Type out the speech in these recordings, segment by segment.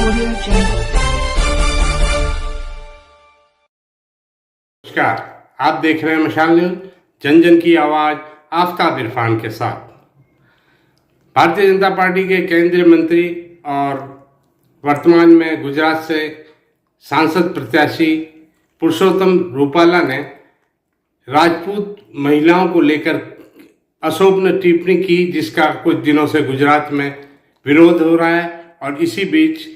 नमस्कार, आप देख रहे हैं मशाल न्यूज, जन जन की आवाज, आफ्ताब इरफान के साथ। भारतीय जनता पार्टी के केंद्रीय मंत्री और वर्तमान में गुजरात से सांसद प्रत्याशी पुरुषोत्तम रूपाला ने राजपूत महिलाओं को लेकर अशोभनीय टिप्पणी की, जिसका कुछ दिनों से गुजरात में विरोध हो रहा है। और इसी बीच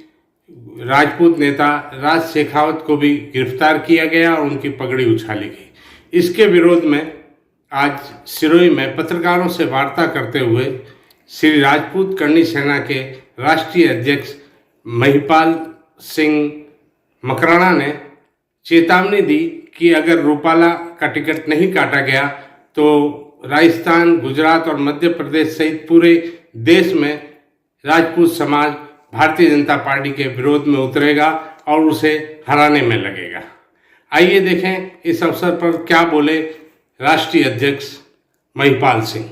राजपूत नेता राज शेखावत को भी गिरफ्तार किया गया और उनकी पगड़ी उछाली गई। इसके विरोध में आज सिरोही में पत्रकारों से वार्ता करते हुए श्री राजपूत करणी सेना के राष्ट्रीय अध्यक्ष महिपाल सिंह मकराना ने चेतावनी दी कि अगर रूपाला का टिकट नहीं काटा गया तो राजस्थान, गुजरात और मध्य प्रदेश सहित पूरे देश में राजपूत समाज भारतीय जनता पार्टी के विरोध में उतरेगा और उसे हराने में लगेगा। आइए देखें इस अवसर पर क्या बोले राष्ट्रीय अध्यक्ष महिपाल सिंह।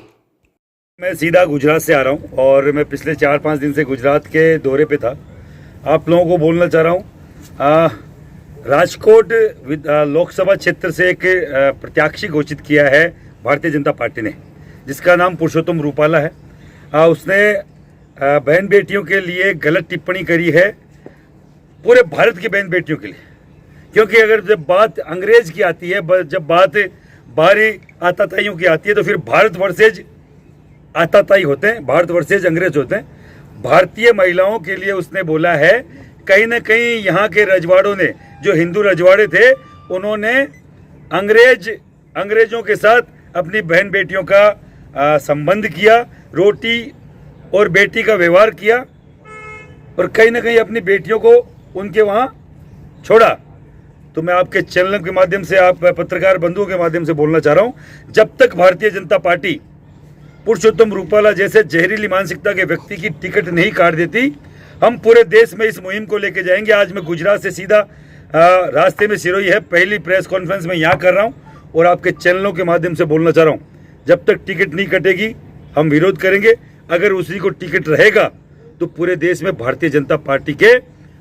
मैं सीधा गुजरात से आ रहा हूं और मैं पिछले 4-5 दिन से गुजरात के दौरे पे था। आप लोगों को बोलना चाह रहा हूं, राजकोट लोकसभा क्षेत्र से एक प्रत्याशी घोषित किया है भारतीय जनता पार्टी ने, जिसका नाम पुरुषोत्तम रूपाला है। उसने बहन बेटियों के लिए गलत टिप्पणी करी है, पूरे भारत की बहन बेटियों के लिए। क्योंकि अगर जब बात अंग्रेज की आती है, जब बात बाहरी आताताइयों की आती है, तो फिर भारत वर्सेज आताताई होते हैं, भारत वर्सेज अंग्रेज होते हैं। भारतीय महिलाओं के लिए उसने बोला है, कहीं ना कहीं यहाँ के रजवाड़ों ने, जो हिंदू रजवाड़े थे, उन्होंने अंग्रेजों के साथ अपनी बहन बेटियों का संबंध किया, रोटी और बेटी का व्यवहार किया और कहीं ना कहीं अपनी बेटियों को उनके वहाँ छोड़ा। तो मैं आपके चैनल के माध्यम से, आप पत्रकार बंधुओं के माध्यम से बोलना चाह रहा हूँ, जब तक भारतीय जनता पार्टी पुरुषोत्तम रूपाला जैसे जहरीली मानसिकता के व्यक्ति की टिकट नहीं काट देती, हम पूरे देश में इस मुहिम को लेके जाएंगे। आज मैं गुजरात से सीधा रास्ते में सिरोही है, पहली प्रेस कॉन्फ्रेंस में यहाँ कर रहा हूँ और आपके चैनलों के माध्यम से बोलना चाह रहा हूँ, जब तक टिकट नहीं कटेगी हम विरोध करेंगे। अगर उसी को टिकट रहेगा तो पूरे देश में भारतीय जनता पार्टी के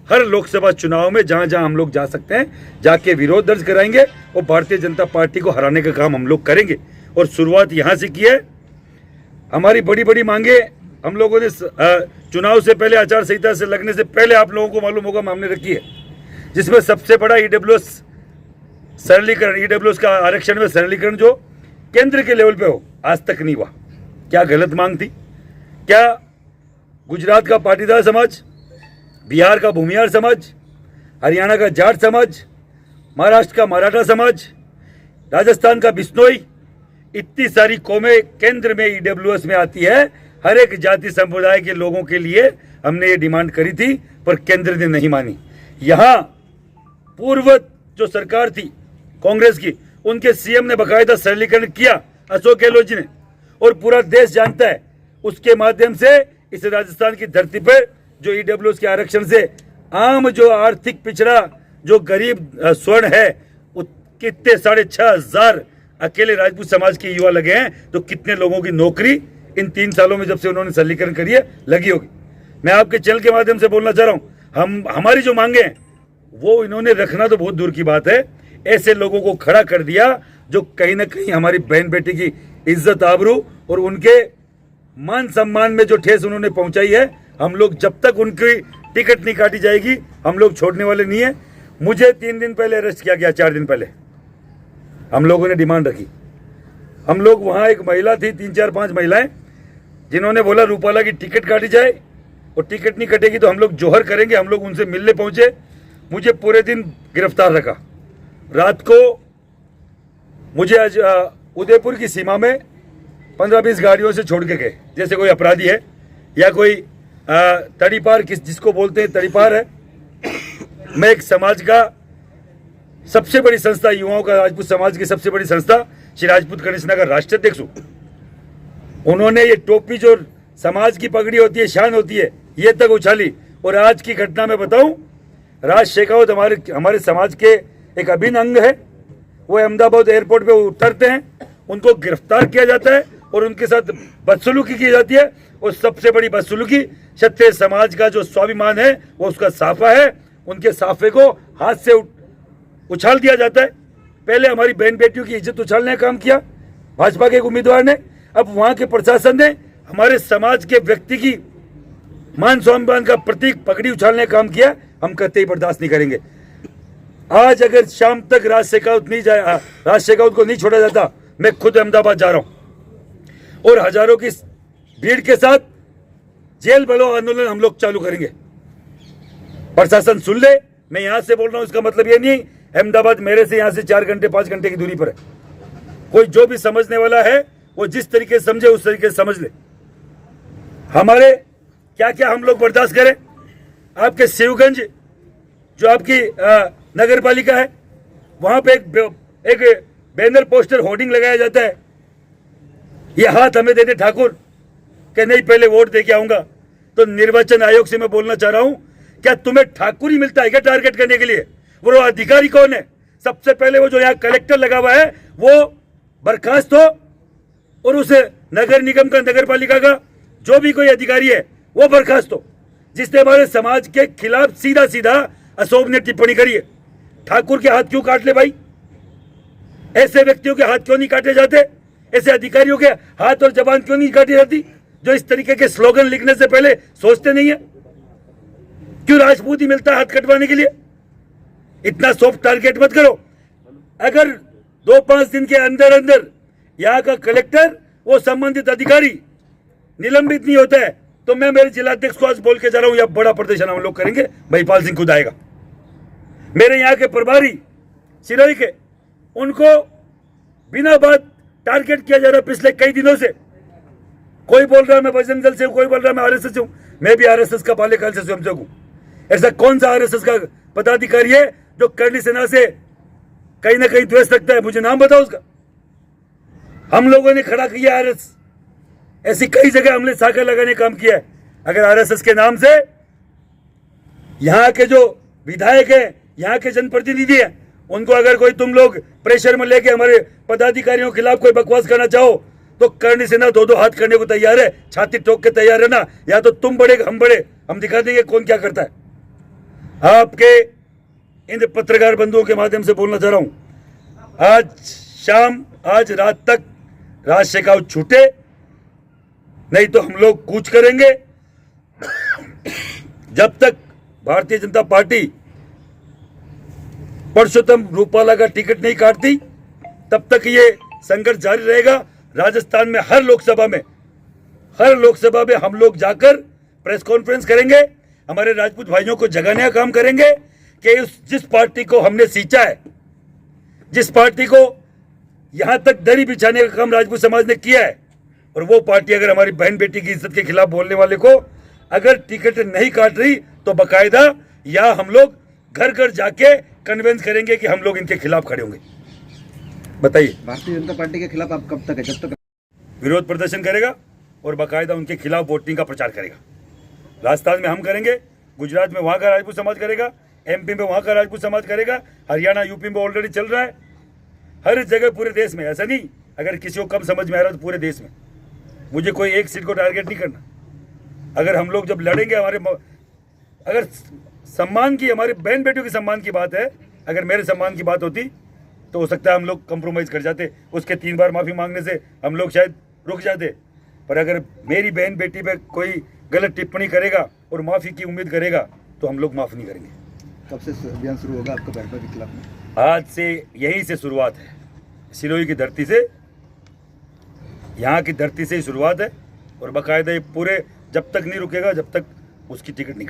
हर लोकसभा चुनाव में जहां जहां हम लोग जा सकते हैं, जाके विरोध दर्ज कराएंगे और भारतीय जनता पार्टी को हराने का काम हम लोग करेंगे। और शुरुआत यहां से की है। हमारी बड़ी बड़ी मांगे हम लोगों ने चुनाव से पहले, आचार संहिता से लगने से पहले, आप लोगों को मालूम होगा, हमने रखी है, जिसमें सबसे बड़ा ईडब्ल्यूएस सरलीकरण, ईडब्ल्यूएस का आरक्षण में सरलीकरण जो केंद्र के लेवल पे हो, आज तक नहीं हुआ। क्या गलत मांग थी? क्या गुजरात का पाटीदार समाज, बिहार का भूमिहार समाज, हरियाणा का जाट समाज, महाराष्ट्र का मराठा समाज, राजस्थान का बिश्नोई, इतनी सारी कौमें केंद्र में ईडब्ल्यूएस में आती है। हर एक जाति संप्रदाय के लोगों के लिए हमने ये डिमांड करी थी, पर केंद्र ने नहीं मानी। यहाँ पूर्व जो सरकार थी कांग्रेस की, उनके सीएम ने बाकायदा सरलीकरण किया, अशोक गहलोत जी ने, और पूरा देश जानता है। उसके माध्यम से इस राजस्थान की धरती पर जो ईडब्ल्यूएस के आरक्षण से आम जो आर्थिक पिछड़ा, जो गरीब स्वर्ण है, कितने 6,500 अकेले राजपूत समाज के युवा लगे हैं, तो कितने लोगों की नौकरी इन 3 सालों में, जब से उन्होंने सरलीकरण करी है, लगी होगी। मैं आपके चैनल के माध्यम से बोलना चाह रहा हूं, हमारी जो मांगे हैं वो इन्होंने रखना तो बहुत दूर की बात है, ऐसे लोगों को खड़ा कर दिया जो कहीं ना कहीं हमारी बहन बेटी की इज्जत, आबरू और उनके मान सम्मान में जो ठेस उन्होंने पहुंचाई है, हम लोग जब तक उनकी टिकट नहीं काटी जाएगी हम लोग छोड़ने वाले नहीं है। मुझे 3 दिन पहले अरेस्ट किया गया, 4 दिन पहले हम लोगों ने डिमांड रखी। हम लोग वहां, एक महिला थी, 3-4-5 महिलाएं, जिन्होंने बोला रूपाला की टिकट काटी जाए और टिकट नहीं कटेगी तो हम लोग जोहर करेंगे। हम लोग उनसे मिलने पहुंचे, मुझे पूरे दिन गिरफ्तार रखा। रात को मुझे आज उदयपुर की सीमा में 15-20 गाड़ियों से छोड़ के गए, जैसे कोई अपराधी है या कोई तड़ीपार, जिसको बोलते हैं तड़ीपार है। मैं एक समाज का सबसे बड़ी संस्था, युवाओं का, राजपूत समाज की सबसे बड़ी संस्था श्री राजपूत करणी सेना का राष्ट्रीय अध्यक्ष हूं। उन्होंने ये टोपी जो समाज की पगड़ी होती है, शान होती है, ये तक उछाली। और आज की घटना में बताऊं, राज शेखावत हमारे समाज के एक अभिन्न अंग है। वो अहमदाबाद एयरपोर्ट पे उतरते हैं, उनको गिरफ्तार किया जाता है और उनके साथ बदसलूकी की जाती है और सबसे बड़ी बदसलूकी क्षत्रिय समाज का जो स्वाभिमान है वो उसका साफा है, उनके साफे को हाथ से उछाल दिया जाता है। पहले हमारी बहन बेटियों की इज्जत उछालने का काम किया भाजपा के एक उम्मीदवार ने, अब वहां के प्रशासन ने हमारे समाज के व्यक्ति की मान स्वाभिमान का प्रतीक पगड़ी उछालने का काम किया। हम कहते ही बर्दाश्त नहीं करेंगे। आज अगर शाम तक राज शेखावत को नहीं छोड़ा जाता, मैं खुद अहमदाबाद जा रहा हूं और हजारों की भीड़ के साथ जेल बचाओ आंदोलन हम लोग चालू करेंगे। प्रशासन सुन ले, मैं यहां से बोल रहा हूं, इसका मतलब ये नहीं अहमदाबाद मेरे से यहां से 4 घंटे 5 घंटे की दूरी पर है। कोई जो भी समझने वाला है वो जिस तरीके से समझे उस तरीके से समझ ले। हमारे क्या क्या हम लोग बर्दाश्त करें। आपके शिवगंज जो आपकी नगर पालिका है, वहां पे एक बैनर पोस्टर होर्डिंग लगाया जाता है, ये हाथ हमें दे दे ठाकुर कि नहीं पहले वोट दे के आऊंगा। तो निर्वाचन आयोग से मैं बोलना चाह रहा हूं, क्या तुम्हें ठाकुर ही मिलता है क्या टारगेट करने के लिए? वो अधिकारी कौन है? सबसे पहले वो जो यहाँ कलेक्टर लगा हुआ है वो बर्खास्त हो और उस नगर निगम का, नगर पालिका का जो भी कोई अधिकारी है वो बर्खास्त हो, जिसने हमारे समाज के खिलाफ सीधा सीधा अशोभनीय टिप्पणी करी है। ठाकुर के हाथ क्यों काट ले भाई? ऐसे व्यक्तियों के हाथ क्यों नहीं काटे जाते? ऐसे अधिकारियों के हाथ और जबान क्यों नहीं काटी जाती जो इस तरीके के स्लोगन लिखने से पहले सोचते नहीं है? क्यों राजपूत ही मिलता है हाथ कटवाने के लिए? इतना सॉफ्ट टारगेट मत करो। अगर 2-5 दिन के अंदर अंदर यहाँ का कलेक्टर वो संबंधित अधिकारी निलंबित नहीं होता है तो मैं मेरे जिलाध्यक्ष को आज बोल के जा रहा हूं, यह बड़ा प्रदर्शन हम लोग करेंगे। महिपाल सिंह खुद आएगा। मेरे यहाँ के प्रभारी सिरोही के, उनको बिना बात टारगेट किया जा रहा है पिछले कई दिनों से। कोई बोल रहा है मैं बजरंग दल से हूं, कोई बोल रहा है मैं आरएसएस से हूं। मैं भी आरएसएस का बाल्यकाल से स्वयंसेवक हूं। ऐसा कौन सा आरएसएस का पदाधिकारी है जो करणी सेना से कहीं ना कहीं द्वेष रखता है? मुझे नाम बताओ उसका। हम लोगों ने खड़ा किया आरएसएस, ऐसी कई जगह हमने साका लगाने काम किया है। अगर आरएसएस के नाम से यहाँ के जो विधायक हैं, यहाँ के जनप्रतिनिधि हैं, उनको अगर कोई तुम लोग प्रेशर में लेके हमारे पदाधिकारियों के खिलाफ कोई बकवास करना चाहो तो करणी सेना 2-2 हाथ करने को तैयार है, छाती ठोक के तैयार है ना। या तो तुम बड़े हम बड़े, हम दिखा देंगे कौन क्या करता है। आपके इन पत्रकार बंधुओं के माध्यम से बोलना चाह रहा हूं, आज रात तक राज शेखावत छूटे, नहीं तो हम लोग कूच करेंगे। जब तक भारतीय जनता पार्टी परसोत्तम रूपाला का टिकट नहीं काटती तब तक ये संघर्ष जारी रहेगा। राजस्थान में हर लोकसभा में हम लोग जाकर प्रेस कॉन्फ्रेंस करेंगे, हमारे राजपूत भाइयों को जगाने का काम करेंगे कि जिस पार्टी को हमने सींचा है, जिस पार्टी को यहां तक दरी बिछाने का काम राजपूत समाज ने किया है, और वो पार्टी अगर हमारी बहन बेटी की इज्जत के खिलाफ बोलने वाले को अगर टिकट नहीं काट रही तो बकायदा या हम लोग घर घर जाके कन्विंस करेंगे कि हम लोग इनके खिलाफ खड़े होंगे। बताइए, भारतीय जनता पार्टी के खिलाफ आप कब तक है? जब तक विरोध प्रदर्शन करेगा और बाकायदा उनके खिलाफ वोटिंग का प्रचार करेगा। राजस्थान में हम करेंगे, गुजरात में वहां का राजपूत समाज करेगा, एमपी में वहां का राजपूत समाज करेगा, हरियाणा यूपी में ऑलरेडी चल रहा है, हर जगह पूरे देश में। ऐसा नहीं अगर किसी को कम समझ में आ रहा तो पूरे देश में। मुझे कोई एक सीट को टारगेट नहीं करना। अगर हम लोग जब लड़ेंगे, अगर सम्मान की, हमारी बहन बेटियों के सम्मान की बात है, अगर मेरे सम्मान की बात होती तो हो सकता है हम लोग कंप्रोमाइज़ कर जाते, उसके 3 बार माफ़ी मांगने से हम लोग शायद रुक जाते। पर अगर मेरी बहन बेटी पे कोई गलत टिप्पणी करेगा और माफ़ी की उम्मीद करेगा तो हम लोग माफ़ नहीं करेंगे। कब से अभियान शुरू होगा आपका भाजपा के खिलाफ में? आज से, यहीं से शुरुआत है, सिरोही की धरती से, यहाँ की धरती से ही शुरुआत है और बाकायदा ये पूरे जब तक नहीं रुकेगा जब तक उसकी टिकट नहीं